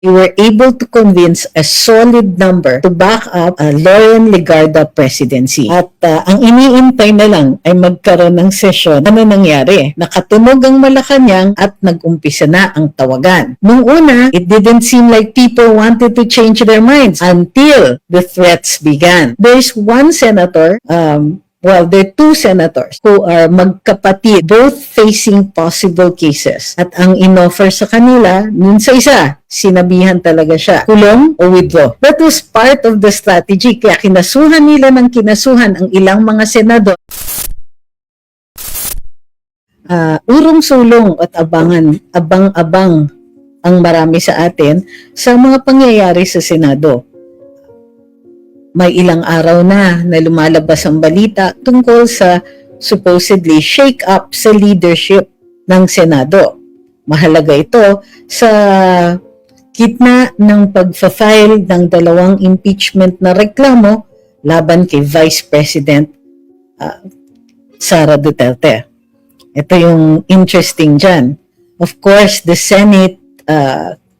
we were able to convince a solid number to back up a Loren Legarda presidency. At ang iniintay na lang ay magkaroon ng sesyon. Ano nangyari? Nakatunog ang Malacanang at nag-umpisa na ang tawagan. Nung una, it didn't seem like people wanted to change their minds until the threats began. There's one senator, well, there are two senators who are magkapatid, both facing possible cases. At ang inoffer sa kanila, nun sa isa, sinabihan talaga siya, kulong o withdraw. That was part of the strategy. Kaya kinasuhan nila ng kinasuhan ang ilang mga senador. Urong-sulong at abang-abang ang marami sa atin sa mga pangyayari sa Senado. May ilang araw na lumalabas ang balita tungkol sa supposedly shake-up sa leadership ng Senado. Mahalaga ito sa gitna ng pag-file ng 2 impeachment na reklamo laban kay Vice President Sara Duterte. Ito yung interesting dyan. Of course, the Senate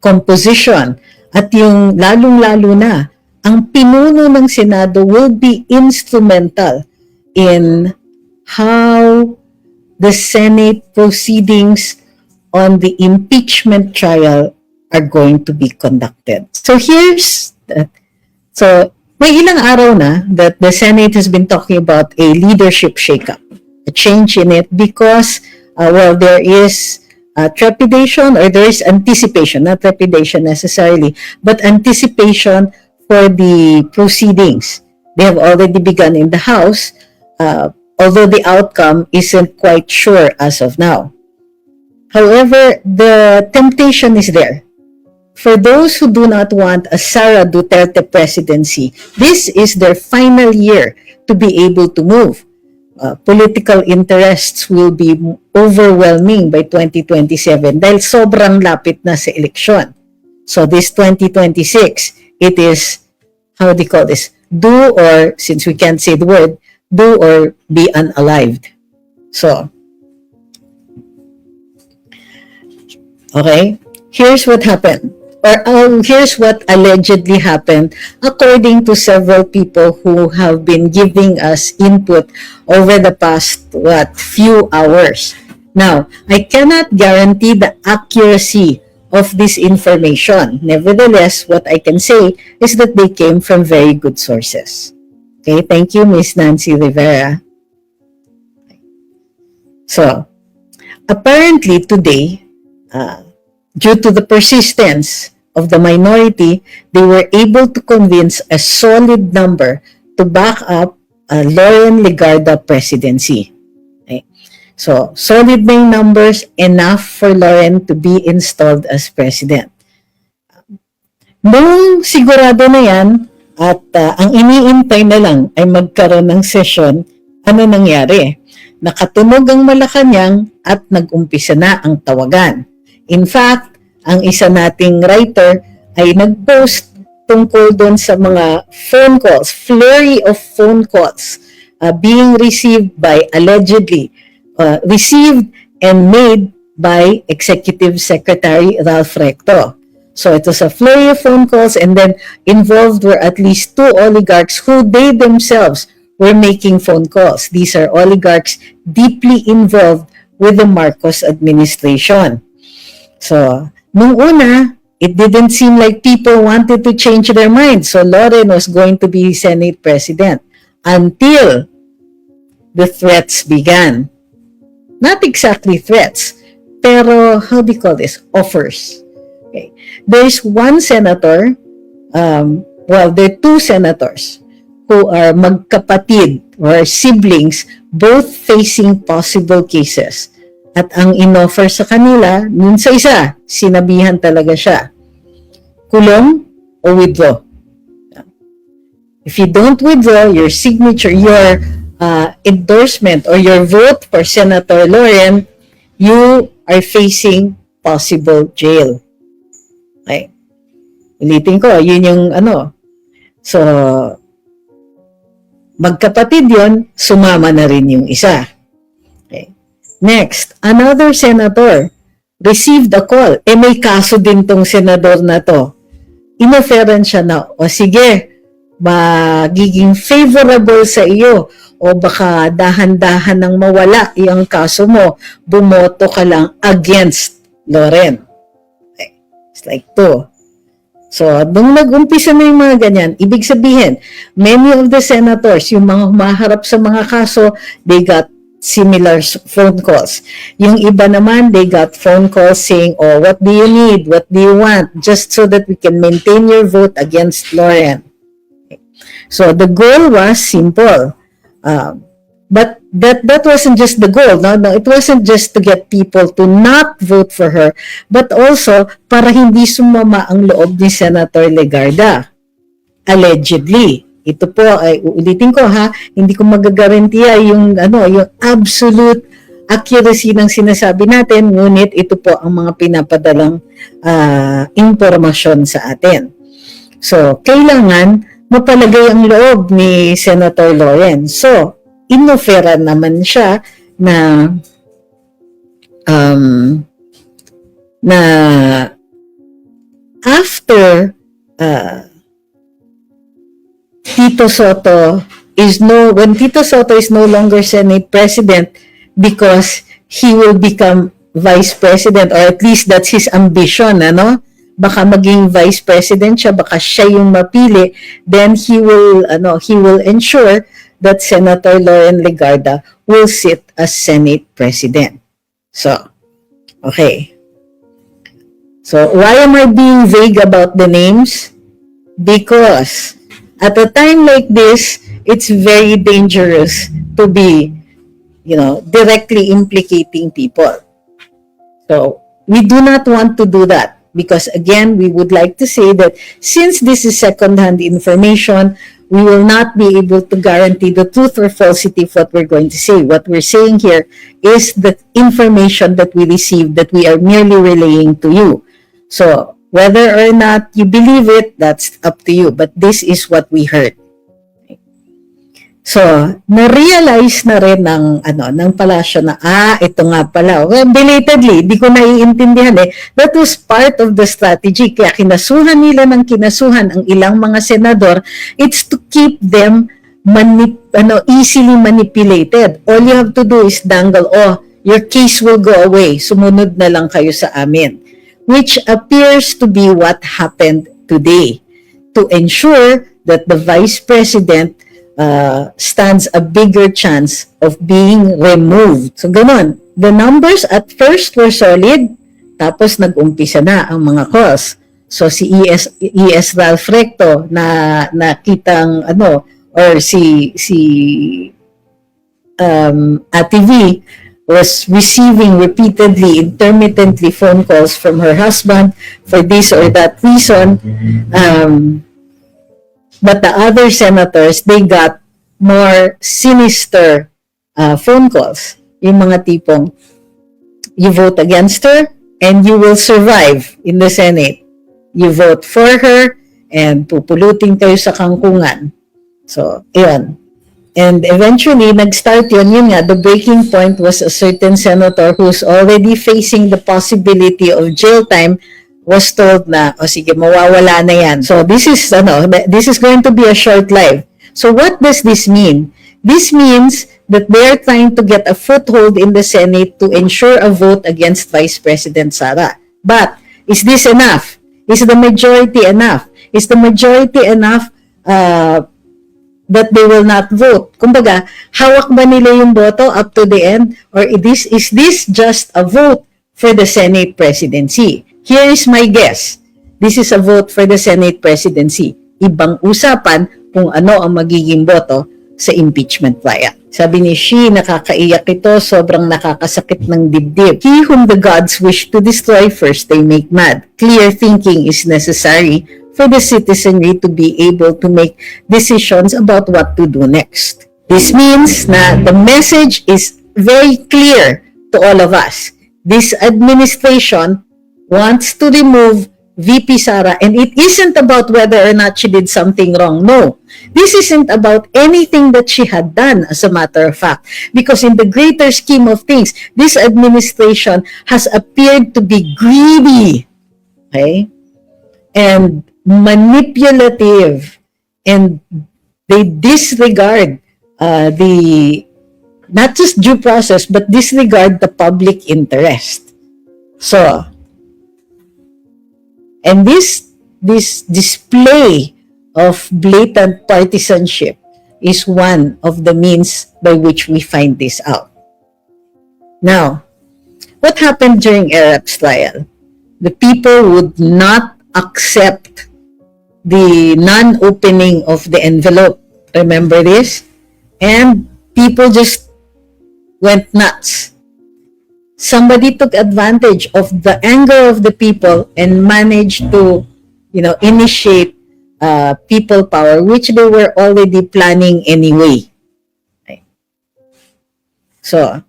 composition at yung lalong-lalo na ang pinuno ng Senado will be instrumental in how the Senate proceedings on the impeachment trial are going to be conducted. So here's that. So may ilang araw na that the Senate has been talking about a leadership shakeup, a change in it because well, there is trepidation, or there is anticipation, not trepidation necessarily, but anticipation for the proceedings. They have already begun in the House, although the outcome isn't quite sure as of now. However, the temptation is there. For those who do not want a Sara Duterte presidency, this is their final year to be able to move. Political interests will be overwhelming by 2027 dahil sobrang lapit na sa eleksyon. So this 2026, it is, how do you call this? Do, or since we can't say the word, do or be unalived. So, okay, here's what happened. Or here's what allegedly happened according to several people who have been giving us input over the past, few hours. Now, I cannot guarantee the accuracy of this information. Nevertheless, what I can say is that they came from very good sources. Okay, thank you, Ms. Nancy Rivera. So, apparently today, due to the persistence of the minority, they were able to convince a solid number to back up a Loren Legarda presidency. Okay. So, solid na yung numbers, enough for Loren to be installed as president. Nung sigurado na yan, at ang iniintay na lang ay magkaroon ng sesyon, ano nangyari? Nakatunog ang Malacanang at nag-umpisa na ang tawagan. In fact, ang isa nating writer ay nag-post tungkol doon sa mga phone calls, flurry of phone calls being received by, allegedly, received and made by Executive Secretary Ralph Recto. So it was a flurry of phone calls, and then involved were at least 2 oligarchs who they themselves were making phone calls. These are oligarchs deeply involved with the Marcos administration. So, nung una, it didn't seem like people wanted to change their minds. So Loren was going to be Senate President until the threats began. Not exactly threats, pero how do you call this? Offers. Okay. There's one senator, well, there are 2 senators who are magkapatid or siblings, both facing possible cases. At ang inoffer sa kanila, nun sa isa, sinabihan talaga siya, kulong o withdraw. If you don't withdraw your signature, your endorsement or your vote for Senator Loren, you are facing possible jail. Okay. Ulitin ko, yun yung ano. So, magkapatid yun, sumama na rin yung isa. Okay. Next, another senator received a call. May kaso din tong senador na to. Inoferan siya na, o sige, magiging favorable sa iyo o baka dahan-dahan nang mawala yung kaso mo, bumoto ka lang against Loren. Okay. It's like to. So, nung nag-umpisa na yung mga ganyan, ibig sabihin, many of the senators, yung mga humaharap sa mga kaso, they got similar phone calls. Yung iba naman, they got phone calls saying, oh, what do you need? What do you want? Just so that we can maintain your vote against Loren. So, the goal was simple. But that wasn't just the goal. No, it wasn't just to get people to not vote for her, but also para hindi sumama ang loob ni Senator Legarda. Allegedly. Ito po ay uulitin ko ha, hindi ko magagarantiya yung yung absolute accuracy ng sinasabi natin, ngunit ito po ang mga pinapadalang impormasyon sa atin. So, kailangan mapalagay ang loob ni Senator Loren. So, inoferan naman siya na after Tito Soto when Tito Soto is no longer Senate President because he will become Vice President, or at least that's his ambition, baka maging Vice President siya, baka siya yung mapili, then he will ensure that Senator Loren Legarda will sit as Senate President. So, okay. So, why am I being vague about the names? Because at a time like this, it's very dangerous to be, directly implicating people. So, we do not want to do that. Because again, we would like to say that since this is second-hand information, we will not be able to guarantee the truth or falsity of what we're going to say. What we're saying here is the information that we received that we are merely relaying to you. So, whether or not you believe it, that's up to you. But this is what we heard. So, na-realize na rin ng palasyo na, ito nga pala. Well, belatedly, di ko naiintindihan That was part of the strategy. Kaya kinasuhan ang ilang mga senador. It's to keep them easily manipulated. All you have to do is dangle, your case will go away. Sumunod na lang kayo sa amin. Which appears to be what happened today. To ensure that the Vice President stands a bigger chance of being removed. So, ganon. The numbers at first were solid, tapos nag-umpisa na ang mga calls. So, si ES Ralph Recto na nakitang, or si Ate V was receiving repeatedly, intermittently phone calls from her husband for this or that reason. But the other senators, they got more sinister phone calls. Yung mga tipong, you vote against her and you will survive in the Senate. You vote for her and pupulutin kayo sa kangkungan. So, yun. And eventually, nag-start yun nga, the breaking point was a certain senator who's already facing the possibility of jail time was told na, sige, mawawala na yan. So, this is going to be a short life. So, what does this mean? This means that they're trying to get a foothold in the Senate to ensure a vote against Vice President Sara. But, is this enough? Is the majority enough? Is the majority enough that they will not vote? Kumbaga, hawak ba nila yung boto up to the end? Or is this just a vote for the Senate presidency? Here is my guess. This is a vote for the Senate presidency. Ibang usapan kung ano ang magiging boto sa impeachment trial. Sabi ni Xi, nakakaiyak ito, sobrang nakakasakit ng dibdib. He whom the gods wish to destroy first they make mad. Clear thinking is necessary for the citizenry to be able to make decisions about what to do next. This means na the message is very clear to all of us. This administration wants to remove VP Sara, and it isn't about whether or not she did something wrong. No, this isn't about anything that she had done, as a matter of fact, because in the greater scheme of things, this administration has appeared to be greedy, okay, and manipulative, and they disregard the not just due process, but disregard the public interest. So, and this display of blatant partisanship is one of the means by which we find this out. Now, what happened during Arab's trial? The people would not accept the non-opening of the envelope. Remember this? And people just went nuts. Somebody took advantage of the anger of the people and managed to, initiate people power, which they were already planning anyway. Okay. So,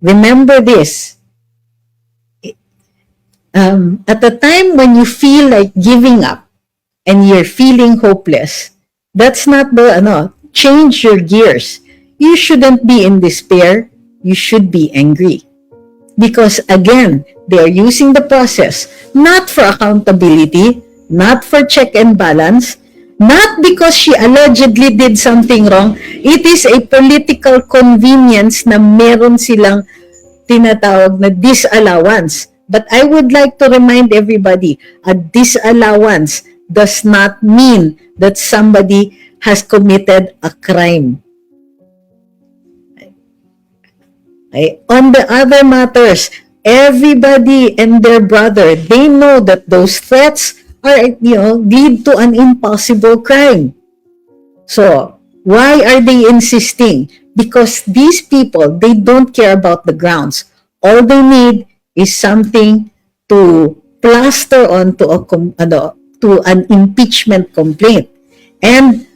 remember this. At the time when you feel like giving up and you're feeling hopeless, that's not the, change your gears. You shouldn't be in despair. You should be angry. Because again, they are using the process not for accountability, not for check and balance, not because she allegedly did something wrong. It is a political convenience na meron silang tinatawag na disallowance. But I would like to remind everybody, a disallowance does not mean that somebody has committed a crime. Okay. On the other matters, everybody and their brother, they know that those threats are, lead to an impossible crime. So, why are they insisting? Because these people, they don't care about the grounds. All they need is something to plaster onto to an impeachment complaint and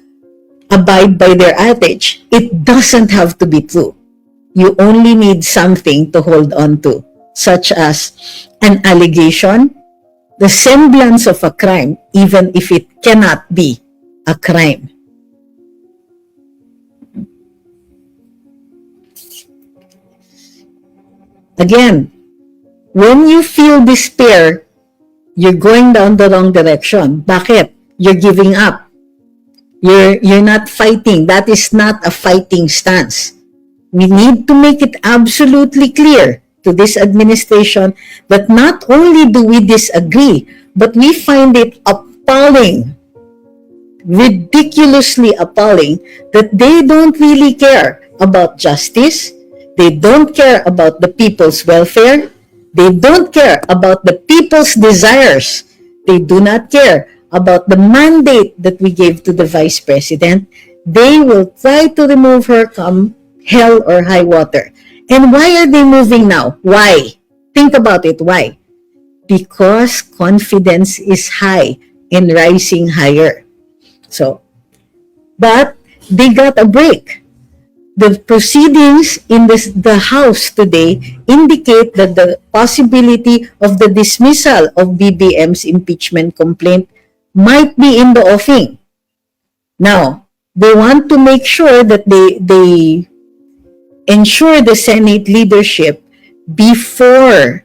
abide by their adage. It doesn't have to be true. You only need something to hold on to, such as an allegation, the semblance of a crime, even if it cannot be a crime. Again, when you feel despair, you're going down the wrong direction. Bakit? You're giving up. You're not fighting. That is not a fighting stance. We need to make it absolutely clear to this administration that not only do we disagree, but we find it appalling, ridiculously appalling, that they don't really care about justice. They don't care about the people's welfare. They don't care about the people's desires. They do not care about the mandate that we gave to the Vice President. They will try to remove her come hell or high water. And why are they moving now? Why? Think about it. Why? Because confidence is high and rising higher. So, but they got a break. The proceedings in the House today indicate that the possibility of the dismissal of BBM's impeachment complaint might be in the offing. Now, they want to make sure that they ensure the Senate leadership before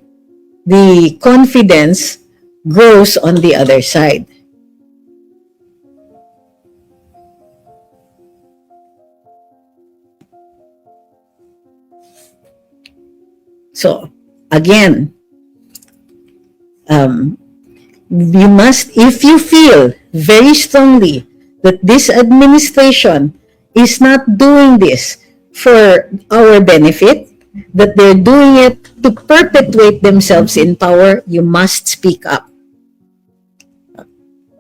the confidence grows on the other side. So, again, you must, if you feel very strongly that this administration is not doing this for our benefit, that they're doing it to perpetuate themselves in power, you must speak up.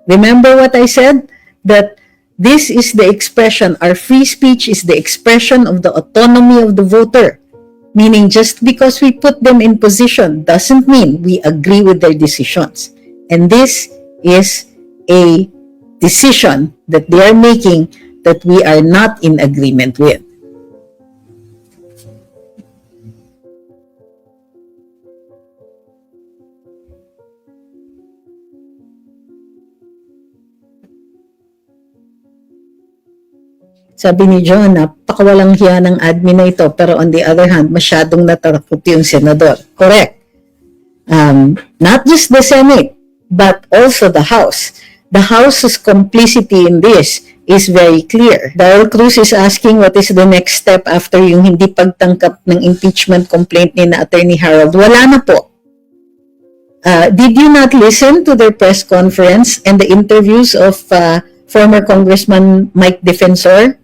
Remember what I said? That this is the expression, our free speech is the expression of the autonomy of the voter. Meaning just because we put them in position doesn't mean we agree with their decisions. And this is a decision that they are making that we are not in agreement with. Sabi ni John, napakawalang hiya ng admin na ito, pero on the other hand, masyadong natatakot yung senador. Correct. Not just the Senate, but also the House. The House's complicity in this is very clear. Darrell Cruz is asking what is the next step after yung hindi pagtangkap ng impeachment complaint ni na Attorney Harold. Wala na po. Did you not listen to their press conference and the interviews of former Congressman Mike Defensor?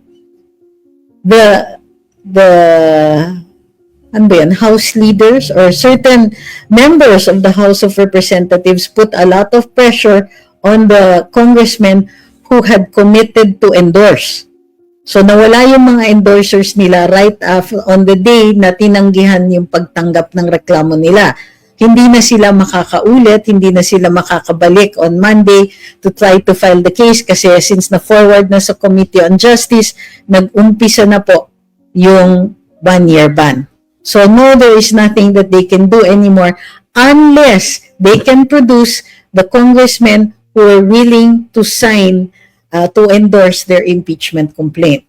The ano ba yan, House leaders or certain members of the House of Representatives put a lot of pressure on the congressmen who had committed to endorse. So nawala yung mga endorsers nila right after on the day na tinanggihan yung pagtanggap ng reklamo nila. Hindi na sila makakaulit, hindi na sila makakabalik on Monday to try to file the case kasi since na-forward na sa Committee on Justice, nag-umpisa na po yung 1-year ban. So no, there is nothing that they can do anymore unless they can produce the congressmen who are willing to sign to endorse their impeachment complaint.